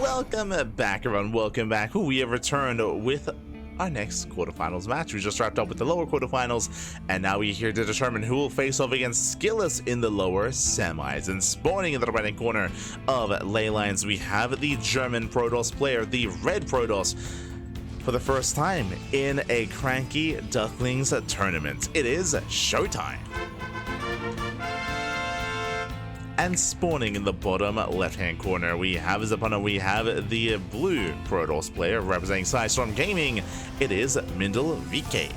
Welcome back, everyone. Welcome back. We have returned with our next quarterfinals match. We just wrapped up with the lower quarterfinals, and now we're here to determine who will face off against Skillus in the lower semis. And spawning in the right-hand corner of Leylines, we have the German Protoss player, the Red Protoss, for the first time in a Cranky Ducklings tournament. It is ShoWTimE. And spawning in the bottom left-hand corner, we have his opponent. We have the blue Protoss player representing Storm Gaming. It is MindelVK.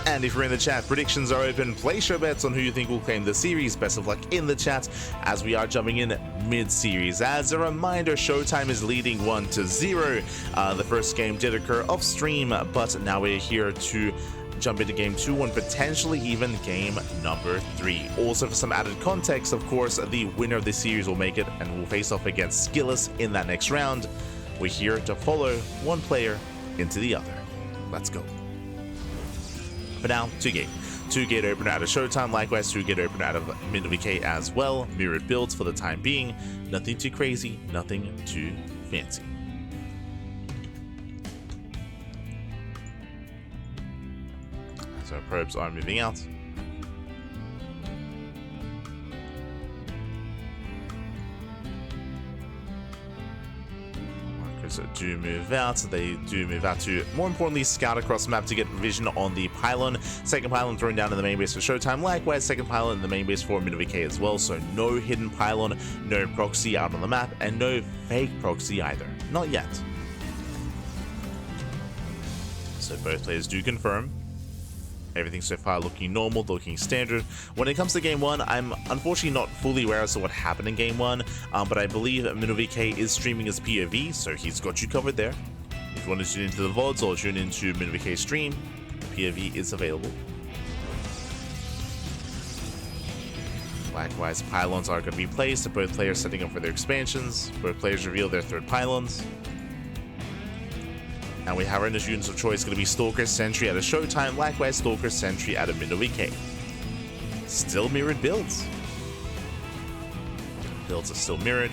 And if you're in the chat, predictions are open. Place your bets on who you think will claim the series. Best of luck in the chat as we are jumping in mid-series. As a reminder, ShoWTimE is leading 1-0. The first game did occur off stream, but now we're here to jump into game 2 and potentially even game number 3. Also, for some added context, of course, the winner of this series will make it and will face off against Skillus in that next round. We're here to follow one player into the other. Let's go. For now, 2-gate. 2-gate opener out of ShoWTimE, likewise 2-gate opener out of MindelVK as well. Mirrored builds for the time being. Nothing too crazy, nothing too fancy. So probes are moving out. Markers do move out. They do move out to, more importantly, scout across the map to get vision on the pylon. Second pylon thrown down in the main base for ShoWTimE. Likewise, second pylon in the main base for MindelVK as well. So no hidden pylon, no proxy out on the map, and no fake proxy either. Not yet. So both players do confirm. Everything so far looking normal, looking standard. When it comes to game 1, I'm unfortunately not fully aware as to what happened in game 1, but I believe MindelVK is streaming his POV, so he's got you covered there. If you want to tune into the VODs or tune into MindelVK's stream, POV is available. Likewise, pylons are going to be placed, both players setting up for their expansions. Both players reveal their third pylons. And we have our initial units of choice going to be Stalker Sentry out of ShoWTimE, likewise Stalker Sentry out of MindelVK. Still mirrored builds. Builds are still mirrored.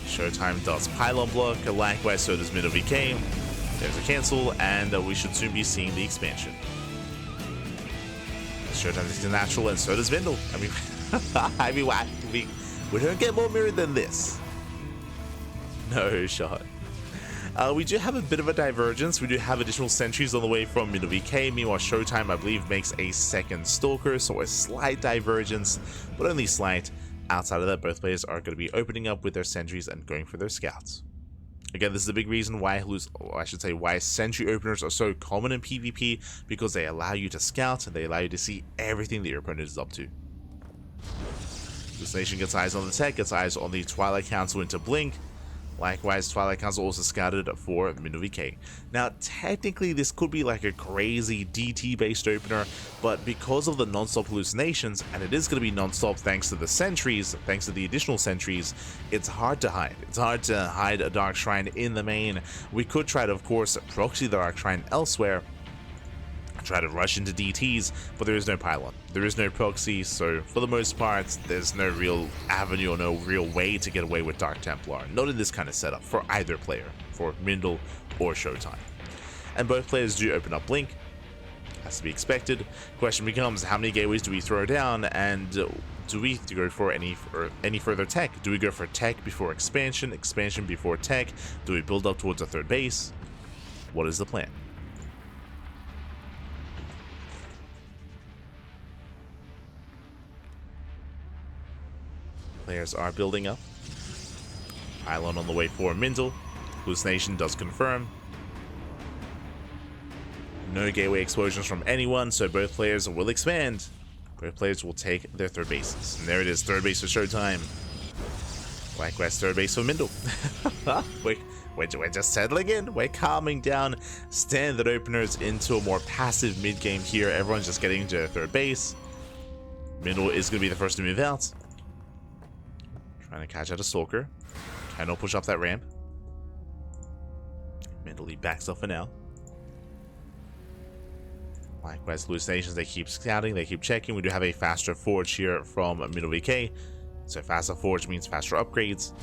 ShoWTimE does pylon block, likewise so does MindelVK. There's a cancel, and we should soon be seeing the expansion. ShoWTimE is natural, and so does Mindel. We don't get more mirrored than this. No shot. We do have a bit of a divergence. We do have additional sentries on the way from MindelVK. Meanwhile, ShoWTimE, I believe, makes a second Stalker, so a slight divergence, but only slight. Outside of that, both players are going to be opening up with their sentries and going for their scouts. Again, this is a big reason why why sentry openers are so common in PvP, because they allow you to scout and they allow you to see everything that your opponent is up to. This nation gets eyes on the tech, gets eyes on the Twilight Council into Blink. Likewise, Twilight Council also scouted for MindelVK. Now, technically, this could be like a crazy DT-based opener, but because of the non-stop hallucinations, and it is going to be non-stop thanks to the sentries, thanks to the additional sentries, it's hard to hide. It's hard to hide a Dark Shrine in the main. We could try to, of course, proxy the Dark Shrine elsewhere, try to rush into DTs, but there is no pylon. There is no proxy, so for the most part, there's no real avenue or no real way to get away with Dark Templar. Not in this kind of setup for either player, for Mindel or ShoWTimE. And both players do open up Blink, as to be expected. Question becomes, how many gateways do we throw down, and do we go for any further tech? Do we go for tech before expansion, expansion before tech? Do we build up towards a third base? What is the plan? Players are building up. Pylon on the way for Mindel. Hallucination does confirm. No gateway explosions from anyone, so both players will expand. Both players will take their third bases. And there it is, third base for ShoWTimE. Likewise, third base for Mindel. We're just settling in. We're calming down. Standard openers into a more passive mid-game here. Everyone's just getting to their third base. Mindel is going to be the first to move out. Trying to catch out a Stalker. Trying to push up that ramp. Mindel backs off for now. Likewise, hallucinations, they keep scouting, they keep checking. We do have a faster forge here from MindelVK. So faster forge means faster upgrades.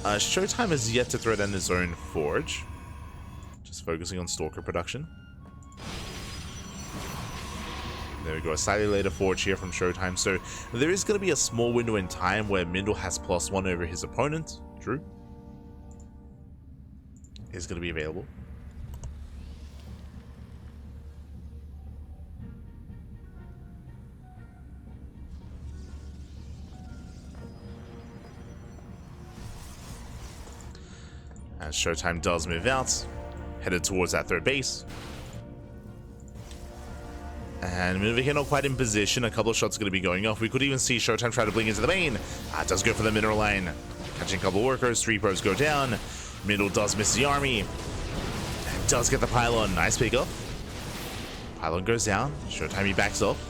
ShoWTimE has yet to throw down his own forge. Just focusing on Stalker production. There we go, a slightly later forge here from ShoWTimE. So there is going to be a small window in time where Mindel has +1 over his opponent. True. Is going to be available. As ShoWTimE does move out, headed towards that third base. And MindelVK not quite in position. A couple of shots are going to be going off. We could even see ShoWTimE try to blink into the main. Does go for the mineral line. Catching a couple of workers. 3 probes go down. Mindel does miss the army. And does get the pylon. Nice pick up. Pylon goes down. ShoWTimE backs off.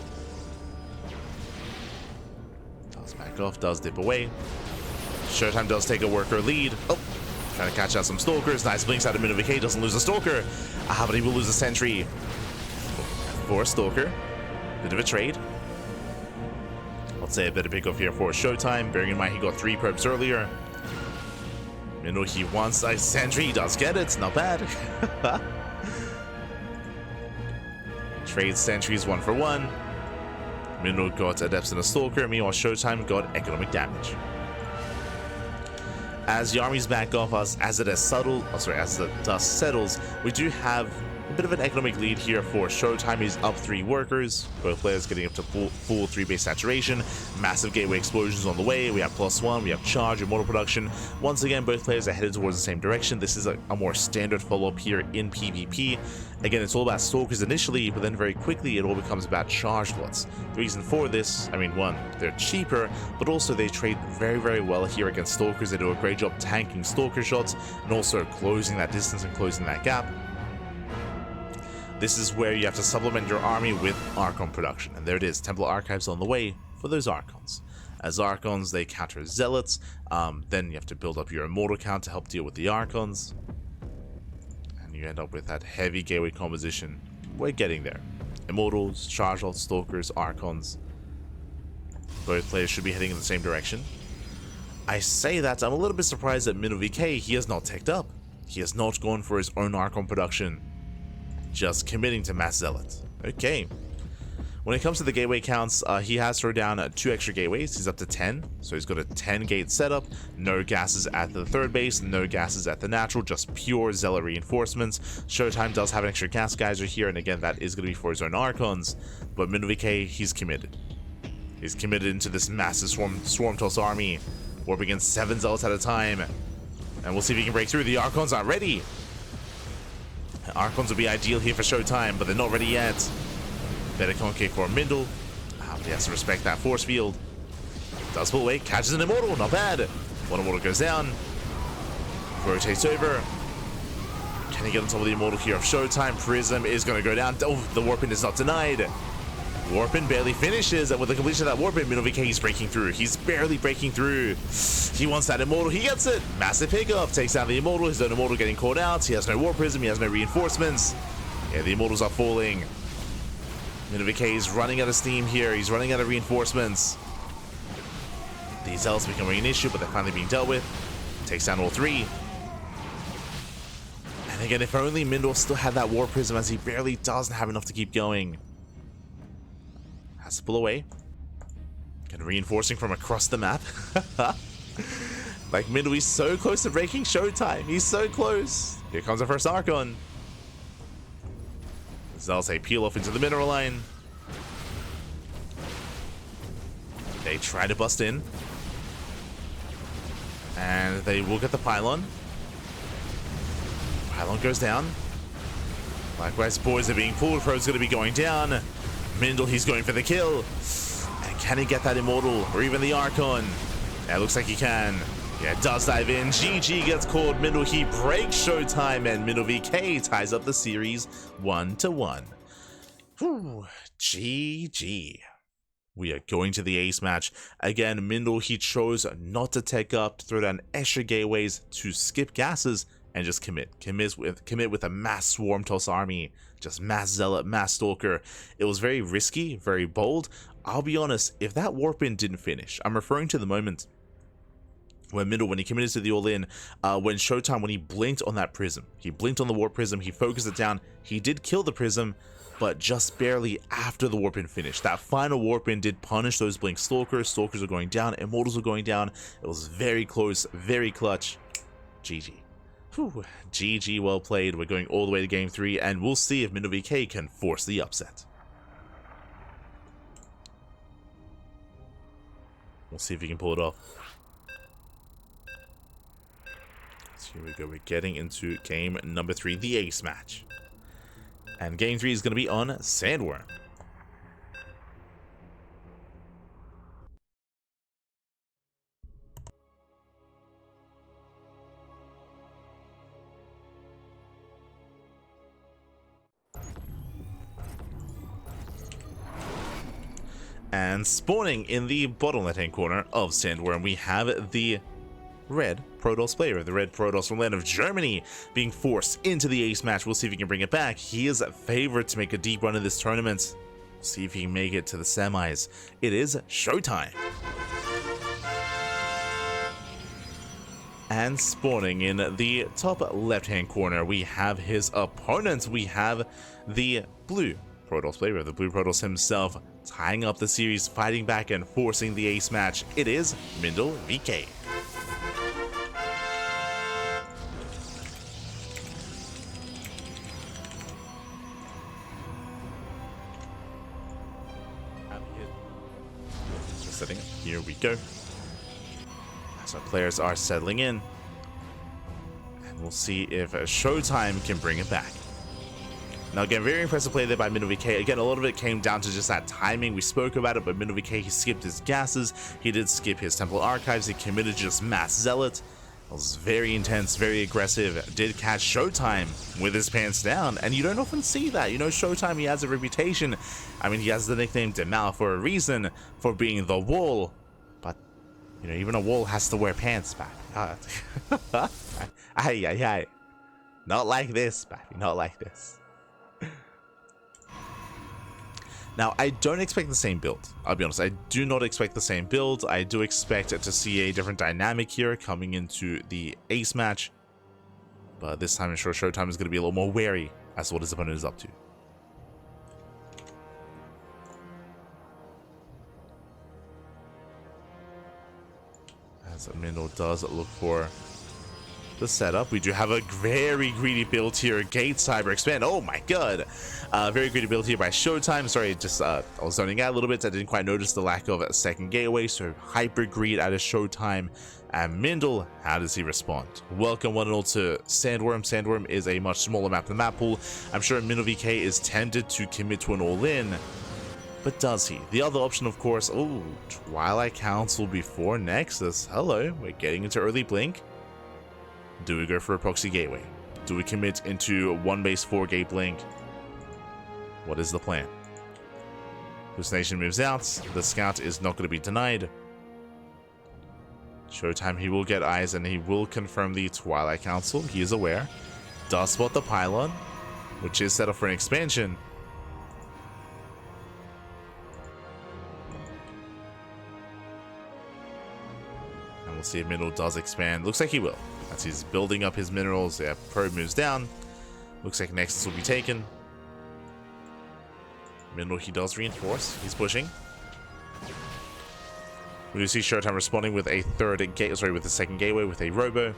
Does back off. Does dip away. ShoWTimE does take a worker lead. Oh, trying to catch out some stalkers. Nice blinks out of MindelVK. Doesn't lose a stalker. But he will lose a sentry. For a stalker. Bit of a trade. I'll say a bit of pickoff here for ShoWTimE. Bearing in mind he got 3 probes earlier. Mindel, he wants a sentry. He does get it. Not bad. Trade sentries 1 for 1. Mindel got adepts and a stalker. Meanwhile, ShoWTimE got economic damage. As the armies back off us, as the dust settles, we do have a bit of an economic lead here for ShoWTimE. He's up 3 workers. Both players getting up to full 3 base saturation. Massive gateway explosions on the way. We have +1. We have charge, immortal production. Once again, both players are headed towards the same direction. This is a more standard follow-up here in PvP. Again, it's all about stalkers initially, but then very quickly it all becomes about charge lots. The reason for this, I mean, 1, they're cheaper, but also they trade very, very well here against stalkers. They do a great job tanking stalker shots and also closing that distance and closing that gap. This is where you have to supplement your army with Archon production. And there it is, Temple Archives on the way for those Archons. As Archons, they counter Zealots. Then you have to build up your Immortal count to help deal with the Archons. And you end up with that heavy gateway composition. We're getting there. Immortals, Charge Lots, Stalkers, Archons. Both players should be heading in the same direction. I say that, I'm a little bit surprised that MindelVK, he has not teched up. He has not gone for his own Archon production. Just committing to Mass Zealot. Okay. When it comes to the gateway counts, he has thrown down 2 extra gateways. He's up to 10. So he's got a 10 gate setup. No gases at the third base. No gases at the natural. Just pure Zealot reinforcements. ShoWTimE does have an extra gas geyser here. And again, that is going to be for his own Archons. But MindelVK, he's committed. He's committed into this massive Swarm Toss army. Warping against 7 Zealots at a time. And we'll see if he can break through. The Archons aren't ready. Archons would be ideal here for ShoWTimE, but they're not ready yet. Better concave for Mindel. But he has to respect that force field. Does pull away, catches an Immortal, not bad. 1 Immortal goes down. Rotates over. Can he get on top of the Immortal here of ShoWTimE? Prism is going to go down. Oh, the Warpin is not denied. Warpin barely finishes, and with the completion of that Warpin, MindelVK is breaking through. He's barely breaking through. He wants that Immortal. He gets it. Massive pickup. Takes down the Immortal. His own Immortal getting caught out. He has no War Prism. He has no reinforcements. Yeah, the Immortals are falling. MindelVK is running out of steam here. He's running out of reinforcements. These Zealots becoming an issue, but they're finally being dealt with. Takes down all 3. And again, if only Mindel still had that War Prism, as he barely doesn't have enough to keep going. Has to pull away. And reinforcing from across the map. Like, Mindel, he's so close to breaking ShoWTimE. He's so close. Here comes our first Archon. Zealots, they peel off into the mineral line. They try to bust in. And they will get the pylon. Pylon goes down. Likewise, boys are being pulled. Pro's going to be going down. Mindel, he's going for the kill. And can he get that Immortal or even the Archon? Yeah, looks like he can. Yeah, does dive in. GG gets called. Mindel, he breaks ShoWTimE, and MindelVK ties up the series 1-1. Whew, GG. We are going to the ace match. Again, Mindel, he chose not to take up, to throw down extra gateways, to skip gases, and just commit with a mass swarm toss army, just mass zealot, mass stalker. It was very risky, very bold. I'll be honest, if that warp in didn't finish, I'm referring to the moment when he committed to the all-in, when ShoWTimE, when he blinked on that prism, he blinked on the warp prism, he focused it down, he did kill the prism, but just barely after the warp in finished. That final warp in did punish those blink stalkers. Stalkers are going down, immortals are going down. It was very close, very clutch. GG. Whew. GG, well played. We're going all the way to game 3, and we'll see if MindelVK can force the upset. We'll see if he can pull it off. So here we go. We're getting into game number 3, the ace match. And game 3 is going to be on Sandworm. And spawning in the bottom left-hand corner of Sandworm, we have the red Protoss player, the red Protoss from land of Germany, being forced into the ace match. We'll see if he can bring it back. He is favored to make a deep run in this tournament. We'll see if he can make it to the semis. It is ShoWTimE. And spawning in the top left-hand corner, we have his opponent. We have the blue Protoss player, the blue Protoss himself, tying up the series, fighting back and forcing the ace match. It is MindelVK. Just setting up. Here we go. As our players are settling in, and we'll see if ShoWTimE can bring it back. Now again, very impressive play there by MindelVK. Again, a lot of it came down to just that timing. We spoke about it, but MindelVK, he skipped his gases. He did skip his temple archives. He committed just mass zealot. It was very intense, very aggressive. Did catch ShoWTimE with his pants down, and you don't often see that. You know, ShoWTimE, he has a reputation. I mean, he has the nickname Demal for a reason, for being the wall. But, you know, even a wall has to wear pants, baby. Aye. Not like this, baby. Not like this. Now, I don't expect the same build. I'll be honest, I do not expect the same build. I do expect to see a different dynamic here coming into the ace match. But this time, I'm sure ShoWTimE is going to be a little more wary as to what his opponent is up to. As Mindel does look for the setup, we do have a very greedy build here. Gate Cyber Expand. Oh my god. Very greedy build here by ShoWTimE. Sorry, just I was zoning out a little bit. I didn't quite notice the lack of a second gateway. So hyper greed out of ShoWTimE. And Mindel, how does he respond? Welcome one and all to Sandworm. Sandworm is a much smaller map than map pool. I'm sure MindelVK is tempted to commit to an all-in. But does he? The other option, of course, oh, Twilight Council before Nexus. Hello, we're getting into early blink. Do we go for a proxy gateway? Do we commit into one base 4 gate blink? What is the plan? Hallucination moves out. The scout is not going to be denied. ShoWTimE, he will get eyes and he will confirm the Twilight Council. He is aware. Does spot the pylon, which is set up for an expansion. And we'll see if Mindel does expand. Looks like he will. As he's building up his minerals, yeah, probe moves down. Looks like Nexus will be taken. Mindel, he does reinforce. He's pushing. We do see ShoWTimE responding with a with a second gateway with a robo.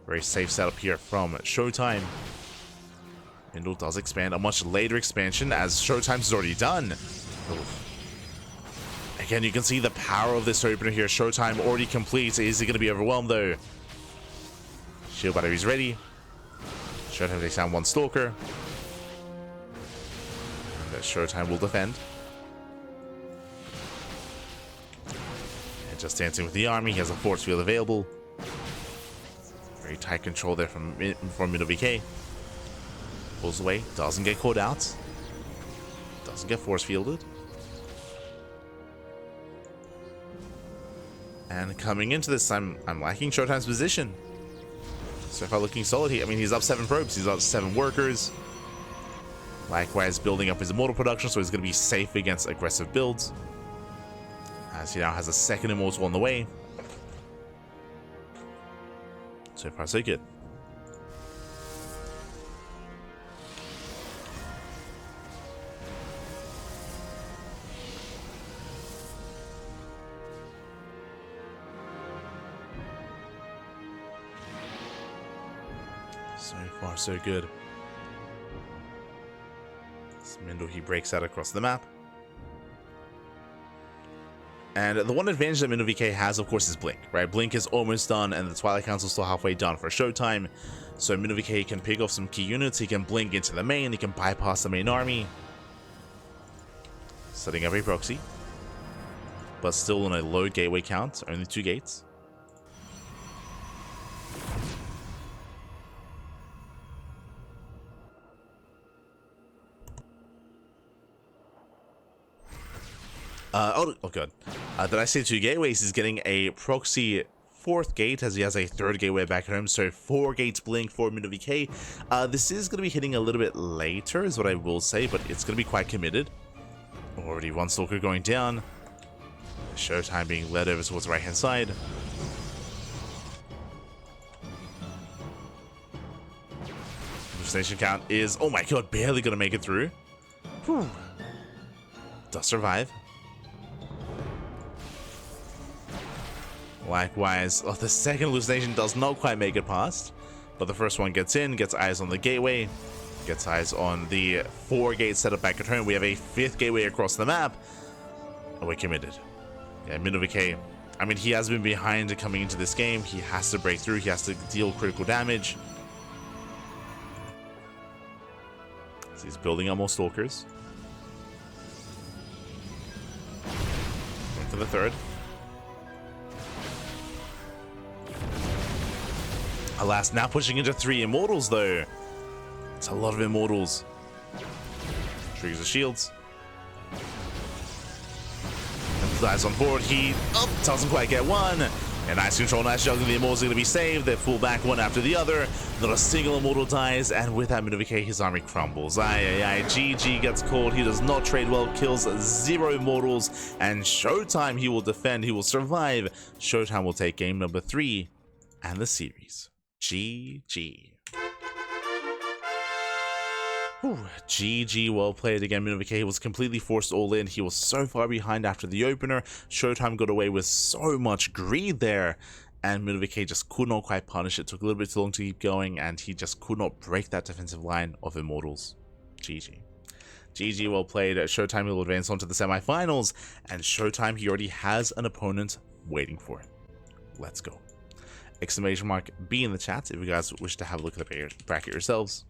Very safe setup here from ShoWTimE. Mindel does expand, a much later expansion as ShoWTimE's already done. Oof. Again, you can see the power of this opener here. ShoWTimE already complete. Is he going to be overwhelmed though? Shield batteries ready. ShoWTimE takes down one stalker. And ShoWTimE will defend. And just dancing with the army. He has a force field available. Very tight control there from MindelVK. Pulls away. Doesn't get caught out. Doesn't get force fielded. And coming into this, I'm liking ShoWTimE's position. So far looking solid here. I mean, he's up 7 probes, he's up 7 workers. Likewise, building up his immortal production, so he's going to be safe against aggressive builds. As he now has a second immortal on the way. So far, so good. So far, so good. Mindel, he breaks out across the map. And the one advantage that MindelVK has, of course, is Blink, right? Blink is almost done, and the Twilight Council is still halfway done for ShoWTimE. So MindelVK can pick off some key units, he can blink into the main, he can bypass the main army. Setting up a proxy. But still on a low gateway count, only 2 gates. Oh good. Did I say 2 gateways? He's getting a proxy 4th gate as he has a 3rd gateway back at home. So 4 gates blink for MindelVK. This is going to be hitting a little bit later is what I will say, but it's going to be quite committed. Already 1 stalker going down. ShoWTimE being led over towards the right hand side. Station count is, oh my god, barely going to make it through. Whew. Does survive. Likewise, the second hallucination does not quite make it past, but the first one gets in, gets eyes on the gateway, gets eyes on the 4 gates set up back at home. We have a 5th gateway across the map, and we're committed. Yeah, MindelVK, I mean, he has been behind coming into this game. He has to break through, he has to deal critical damage. So he's building up more stalkers. Going for the 3rd. Alas, now pushing into 3 immortals though. It's a lot of immortals. Triggers the shields. And dies on board. He doesn't quite get one. And nice control, nice juggling. The immortals are going to be saved. They fall back one after the other. Not a single immortal dies. And with that, MindelVK, his army crumbles. GG gets called. He does not trade well. Kills 0 immortals. And ShoWTimE, he will defend. He will survive. ShoWTimE will take game number 3 and the series. GG. Whew. GG, well played again. MindelVK was completely forced all in. He was so far behind after the opener. ShoWTimE got away with so much greed there, and MindelVK just could not quite punish it. Took a little bit too long to keep going, and he just could not break that defensive line of immortals. GG. GG, well played. ShoWTimE will advance on to the semifinals, and ShoWTimE, he already has an opponent waiting for him. Let's go. ! Be in the chat if you guys wish to have a look at the bracket yourselves.